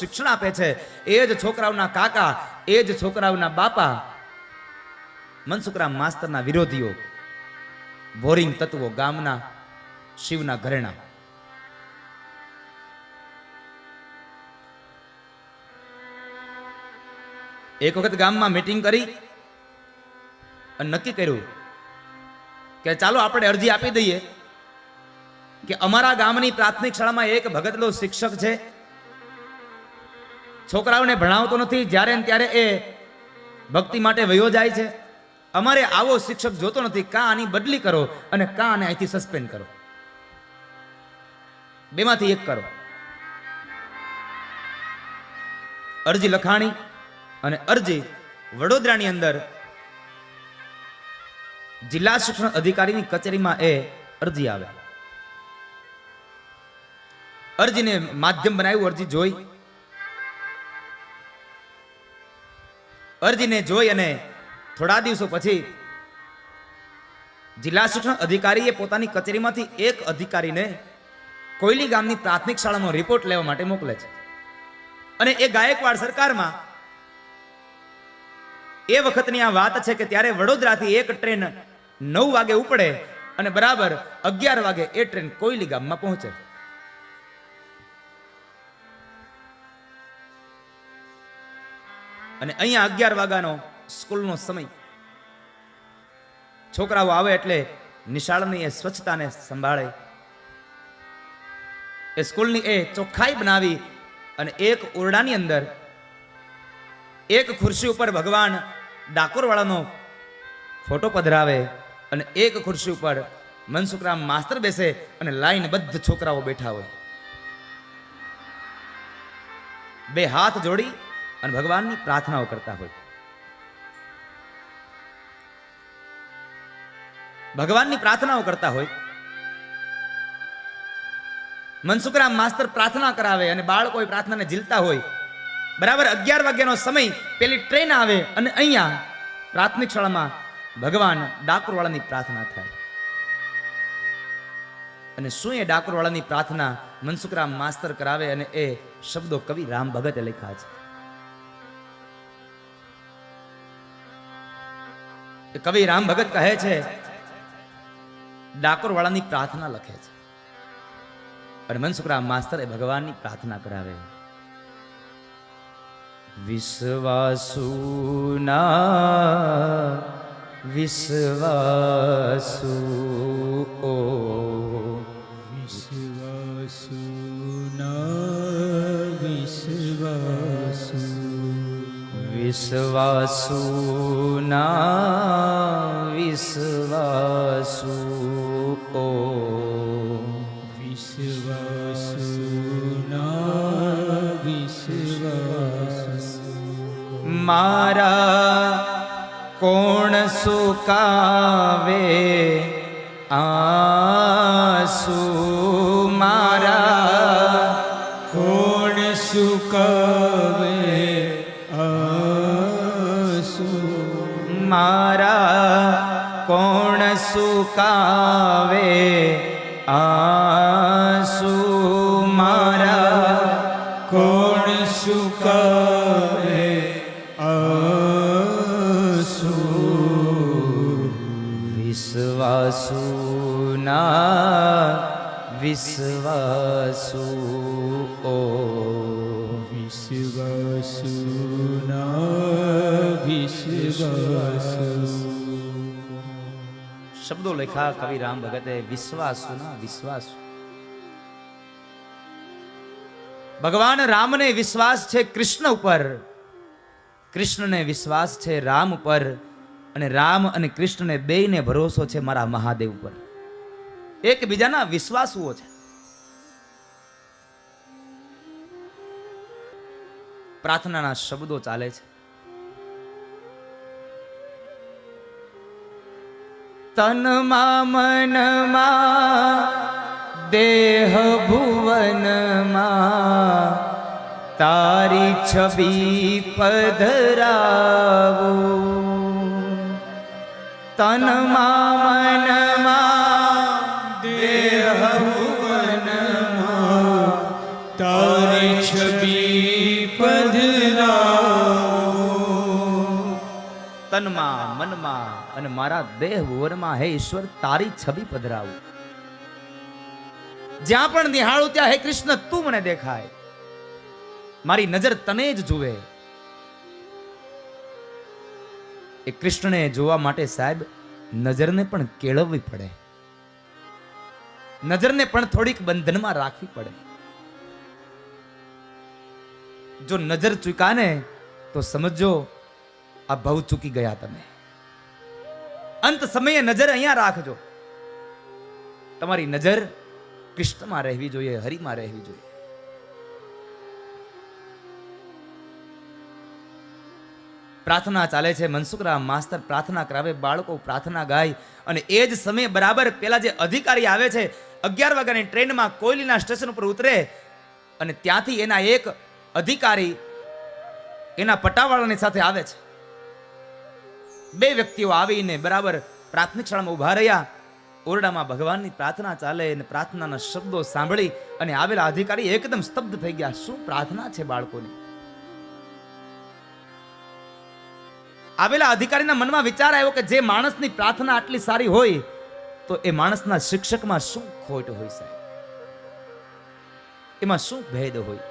શિક્ષણ આપે છે એ જ છોકરાઓના કાકા, એ જ છોકરાઓના બાપા મનસુખરામ માસ્તરના વિરોધીઓ, બોરિંગ તત્વો, ગામના શિવના ઘરેણા. એક વખત ગામમાં મીટિંગ કરી અને નક્કી કર્યું કે ચાલો આપણે અરજી આપી દઈએ કે અમારા ગામની પ્રાથમિક શાળામાં એક ભગતલો શિક્ષક છે, છોકરાઓને ભણાવતો નથી, જ્યારે ને ત્યારે એ ભક્તિ માટે વયો જાય છે. અમારે આવો શિક્ષક જોતો નથી, કાં આની બદલી કરો અને કાં આને અહીંથી સસ્પેન્ડ કરો, બેમાંથી એક કરો. અરજી લખાણી અને અરજી વડોદરાની અંદર જિલ્લા શિક્ષણ અધિકારીની કચેરીમાં એ અરજી આવે. અરજીને માધ્યમ બનાવ્યું, અરજી જોઈ, અરજીને જોઈ અને થોડા દિવસો પછી જિલ્લા શિક્ષણ અધિકારીએ પોતાની કચેરીમાંથી એક અધિકારીને કોયલી ગામની પ્રાથમિક શાળાનો રિપોર્ટ લેવા માટે મોકલે છે. અને એ ગાયકવાડ સરકારમાં એ વખતની આ વાત છે કે ત્યારે વડોદરાથી એક ટ્રેન 9 વાગે ઉપડે અને બરાબર 11 વાગે એ ટ્રેન કોયલી ગામમાં પહોંચે. અને અહીંયા 11 વાગ્યાનો સ્કૂલનો સમય. છોકરાઓ આવે એટલે નિશાળની એ સ્વચ્છતાને સંભાળે, એ સ્કૂલની એ ચોખ્ખાઈ બનાવી અને એક ઓરડાની અંદર એક ખુરશી ઉપર ભગવાન ડાકોરવાળાનો ફોટો પધરાવે અને એક ખુરશી ઉપર મનસુખરામ માસ્તર બેસે અને લાઈનબદ્ધ છોકરાઓ બેઠા હોય. બે હાથ જોડી અને ભગવાનની પ્રાર્થનાઓ કરતા હોય. ભગવાનની પ્રાર્થનાઓ કરતા હોય. મનસુખરામ માસ્તર પ્રાર્થના કરાવે અને બાળકો પ્રાર્થનાને ઝીલતા હોય. બરાબર 11 વાગ્યાનો સમય, પેલી ટ્રેન આવે અને અહીંયા પ્રાથમિક શાળામાં ભગવાન ડાકોરવાળાની પ્રાર્થના થાય. અને શું એ ડાકોરવાળાની પ્રાર્થના મનસુખરામ માસ્તર કરાવે અને એ શબ્દો કવિ રામ ભગતે લખ્યા છે. કવિ રામ ભગત કહે છે, ડાકોરવાળાની પ્રાર્થના લખે છે અને મનસુખરામ માસ્તર એ ભગવાનની પ્રાર્થના કરાવે. વિશ્વાસુના વિશ્વાસુ ઓ વિશ્વાસુના વિશ્વાસુ વિશ્વાસુના વિશ્વાસુ ઓ વિશ્વાસુના વિશ્વાસુ મારા કોણ સુકાવે આંસુ, મારા કોણ સુકાવે આંસુ, મારા કોણ સુકાવે આંસુ, મારા કોણ સુકાવે આંસુ. વિશ્વાસુના વિશ્વાસુ ઓ વિશ્વાસુના વિશ્વાસુ. શબ્દો લખ્યા કવિ રામ ભગતે, વિશ્વાસુના વિશ્વાસુ. ભગવાન રામને વિશ્વાસ છે કૃષ્ણ ઉપર, કૃષ્ણને વિશ્વાસ છે રામ ઉપર, અને રામ અને કૃષ્ણને બેયને ભરોસો છે મારા મહાદેવ ઉપર. એકબીજાના વિશ્વાસુઓ છે. પ્રાર્થનાના શબ્દો ચાલે છે. તનમાં મનમાં દેહ ભુવનમાં તારી છબી પધરાવો. તનમાં મનમાં દેહ ભુવનમાં તારી છબી પધરાવો. તનમાં મનમાં અને મારા દેહ ભુવનમાં હે ઈશ્વર તારી છબી પધરાવું. જ્યાં પણ નિહાળું ત્યાં હે કૃષ્ણ તું મને દેખાય. મારી નજર તને જ જુએ. એ કૃષ્ણને જોવા માટે સાહેબ નજરને પણ કેળવવી પડે. નજરને પણ થોડીક બંધનમાં રાખવી પડે. જો નજર ચૂકાને તો સમજો આ ભવ ચૂકી ગયા તમે. અંત સમયે નજર અહીંયા રાખજો. તમારી નજર કૃષ્ણમાં રહેવી જોઈએ, હરિમાં રહેવી જોઈએ. પ્રાર્થના ચાલે છે. મનસુખરામ માસ્તર પ્રાર્થના કરાવે, બાળકો પ્રાર્થના ગાય અને એ જ સમયે બરાબર પેલા જે અધિકારી આવે છે 11 વાગ્યાની ટ્રેનમાં કોયલીના સ્ટેશન ઉપર ઉતરે અને ત્યાંથી એના એક અધિકારી એના પટાવાળાની સાથે આવે છે. બે વ્યક્તિઓ આવીને બરાબર પ્રાથમિક શાળામાં ઉભા રહ્યા. ઓરડામાં ભગવાનની પ્રાર્થના ચાલે અને પ્રાર્થનાના શબ્દો સાંભળી અને આવેલા અધિકારી એકદમ સ્તબ્ધ થઈ ગયા. શું પ્રાર્થના છે બાળકોની? આવેલા અધિકારીના મનમાં વિચાર આવ્યો કે જે માણસની પ્રાર્થના આટલી સારી હોય તો એ માણસના શિક્ષકમાં શું ખોટ હોય સાહેબ? એમાં શું ભેદ હોય?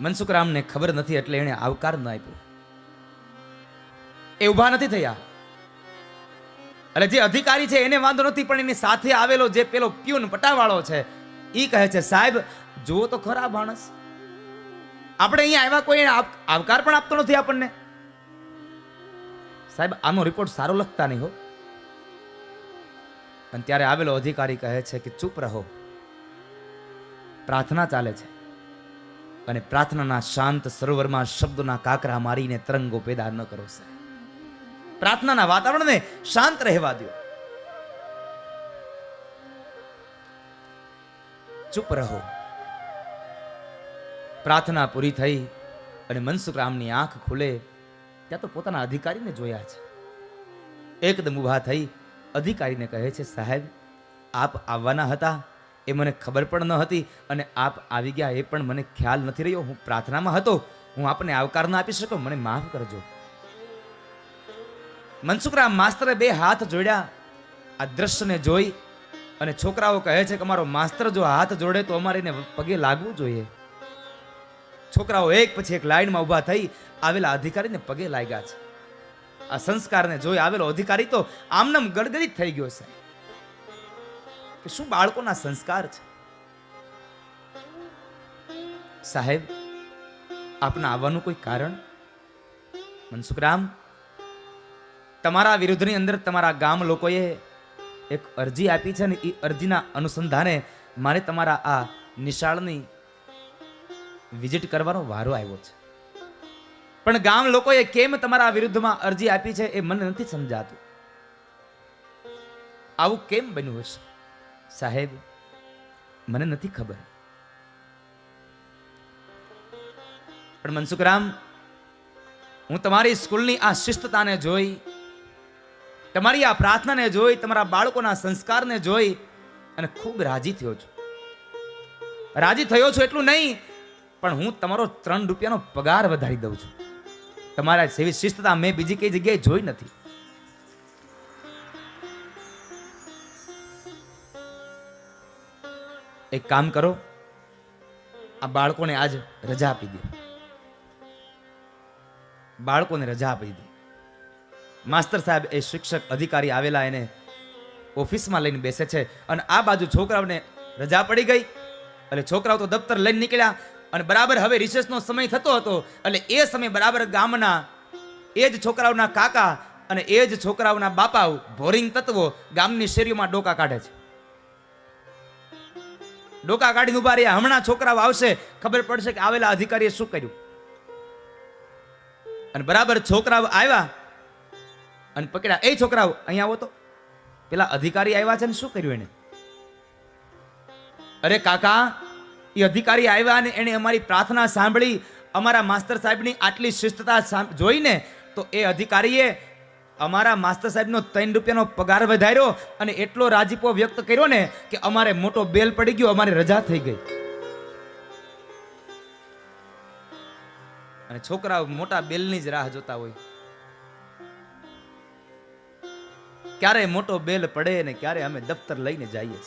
મનસુખરામને ખબર નથી એટલે એને આવકાર ન આપ્યો. એ ઊભા નથી થયા. એટલે જે અધિકારી છે એને વાંધો નથી, પણ એની સાથે આવેલો જે પેલો પ્યુન પટાવાળો છે ઈ કહે છે સાહેબ જુઓ તો ખરા માણસ, આપણે અહીંયા આવ્યા કોઈ આવકાર પણ આપતો નથી આપણને. સાહેબ આનો રિપોર્ટ સારો લખતા નહીં હો. અને ત્યારે આવેલો અધિકારી કહે છે કે ચૂપ રહો, પ્રાર્થના ચાલે છે અને પ્રાર્થનાના શાંત સરોવરમાં શબ્દોના કાકરા મારીને તરંગો પેદા ન કરો સાહેબ. પ્રાર્થનાના વાતાવરણને શાંત રહેવા દો. ચૂપ રહો. પ્રાર્થના પૂરી થઈ અને મનસુખરામની આંખ ખુલે ત્યાં તો પોતાના અધિકારીને જોયા છે. એકદમ ઊભા થઈ અધિકારીને કહે છે સાહેબ આપ આવવાના હતા એ મને ખબર પણ ન હતી અને આપ આવી ગયા એ પણ મને ખ્યાલ નથી રહ્યો. હું પ્રાર્થનામાં હતો, હું આપને આવકાર ન આપી શક્યો, મને માફ કરજો. મનસુખરામ માસ્તરે બે હાથ જોડ્યા. આ દ્રશ્યને જોઈ અને છોકરાઓ કહે છે કે અમારો માસ્તર જો હાથ જોડે તો અમારે એને પગે લાગવું જોઈએ. છોકરાઓ એક પછી એક લાઈનમાં ઊભા થઈ આવેલા અધિકારીને પગે લાગ્યા છે. આ સંસ્કારને જોઈ આવેલો અધિકારી તો આમનામ ગડગડિત થઈ ગયો છે કે શું બાળકોના સંસ્કાર છે. સાહેબ આપના આવવાનું કોઈ કારણ? મનસુખરામ તમારા વિરુદ્ધની અંદર તમારા ગામ લોકોએ એક અરજી આપી છે ને એ અરજીના અનુસંધાને મારે તમારા આ નિશાળની વિઝિટ કરવાનો વારો આવ્યો છે. પણ ગામ લોકોએ કેમ તમારા વિરુદ્ધમાં અરજી આપી છે એ મને નથી સમજાતું. આવું કેમ બન્યું હશે સાહેબ? મને નથી ખબર. પણ મનસુખરામ હું તમારી સ્કૂલની આ શિસ્તતાને જોઈ, તમારી આ પ્રાર્થનાને જોઈ, તમારા બાળકોના સંસ્કારને જોઈ અને ખૂબ રાજી થયો છું. રાજી થયો છું એટલું નહીં, પણ હું તમારો 3 રૂપિયાનો પગાર વધારી દઉં છું. તમારા જેવી શિસ્તતા મેં બીજી કઈ જગ્યાએ જોઈ નથી. એક કામ કરો, આ બાળકોને આજ રજા આપી દો. બાળકોને રજા આપી દો. માસ્તર સાહેબ એ શિક્ષક અધિકારી આવેલા એને ઓફિસમાં લઈને બેસે છે અને આ બાજુ છોકરાઓને રજા પડી ગઈ એટલે છોકરાઓ તો દફતર લઈને નીકળ્યા અને બરાબર હવે રિસેસનો સમય થતો હતો એટલે એ સમય બરાબર ગામના એ જ છોકરાઓના કાકા અને એ જ છોકરાઓના બાપાઓ ભોરિંગ તત્વો ગામની શેરીઓમાં ડોકા કાઢે છે. ડોકા કાઢીને ઉભા રહ્યા. હમણાં છોકરાઓ આવશે, ખબર પડશે કે આવેલા અધિકારીએ શું કર્યું. અને બરાબર છોકરાઓ આવ્યા અને પકડ્યા. એ છોકરાઓ અહીંયા આવો તો, પેલા અધિકારી આવ્યા છે ને શું કર્યું એને? અરે કાકા, એ અધિકારી આવ્યા અને એને અમારી પ્રાર્થના સાંભળી, અમારા માસ્તર સાહેબની આટલી શિસ્તતા જોઈને તો એ અધિકારીએ અમારા માસ્ટર સાહેબનો 3 રૂપિયાનો પગાર વધાર્યો અને એટલો રાજીપો વ્યક્ત કર્યો ને કે અમારે મોટો બેલ પડી ગયો, અમારી રજા થઈ ગઈ. અને છોકરાઓ મોટા બેલની જ રાહ જોતા હોય, ક્યારે મોટો બેલ પડે ને ક્યારે અમે દફતર લઈને જઈએ.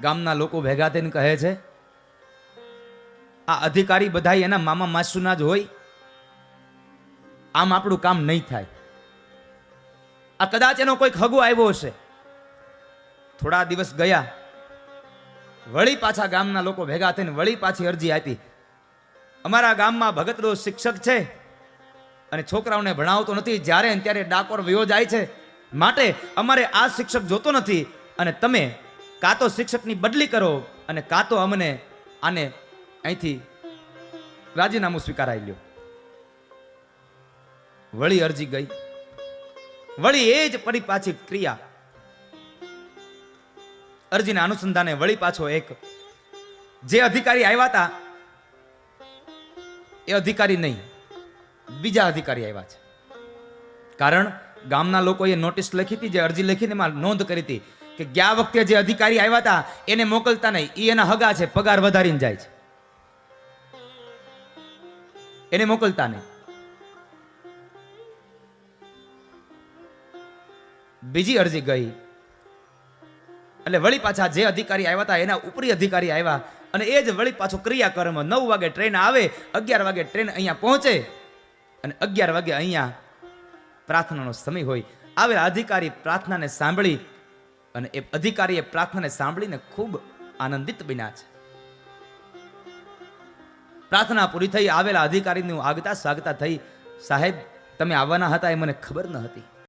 ગામના લોકો ભેગા થઈને કહે છે, આ અધિકારી બધા એના મામા માસુના જ હોય, આમ આપણું કામ નહીં થાય. આ કદાચ એનો કોઈ ખગો આવ્યો હશે. થોડા દિવસ ગયા, વળી પાછા ગામના લોકો ભેગા થઈને વળી પાછી અરજી આપી, અમારા ગામમાં ભગતડો શિક્ષક છે અને છોકરાઓને ભણાવતો નથી, જ્યારે ને ત્યારે ડાકોર વયો જાય છે, માટે અમારે આ શિક્ષક જોતો નથી અને તમે કાં તો શિક્ષકની બદલી કરો અને કાં તો અમને આને અહીંથી રાજીનામું સ્વીકારાઈ લ્યો. વળી અરજી ગઈ, વળી એ જ પાછી ક્રિયા. અરજીના અનુસંધાને વળી પાછો એક જે અધિકારી આવ્યા હતા એ અધિકારી નહીં, બીજા અધિકારી આવ્યા છે. કારણ ગામના લોકોએ નોટિસ લખી હતી, જે અરજી લખીને એમાં નોંધ કરી હતી કે ગયા વખતે જે અધિકારી આવ્યા હતા એને મોકલતા નહીં, એ એના હગા છે, પગાર વધારીને જાય છે, એને મોકલતા નહીં. બીજી અરજી ગઈ એટલે વળી પાછા જે અધિકારી આવ્યા હતા એના ઉપરી અધિકારી આવ્યા અને એ જ વળી પાછો ક્રિયાકર્મ. 9 વાગે ટ્રેન આવે, 11 વાગે ટ્રેન અહીંયા પહોંચે અને 11 વાગે અહીંયા પ્રાર્થનાનો સમય હોય. આવેલા અધિકારી પ્રાર્થનાને સાંભળી અને એ અધિકારીએ પ્રાર્થનાને સાંભળીને ખૂબ આનંદિત બન્યા છે. પ્રાર્થના પૂરી થઈ, આવેલા અધિકારીનું આગતા સ્વાગતા થઈ. સાહેબ, તમે આવવાના હતા એ મને ખબર ન હતી.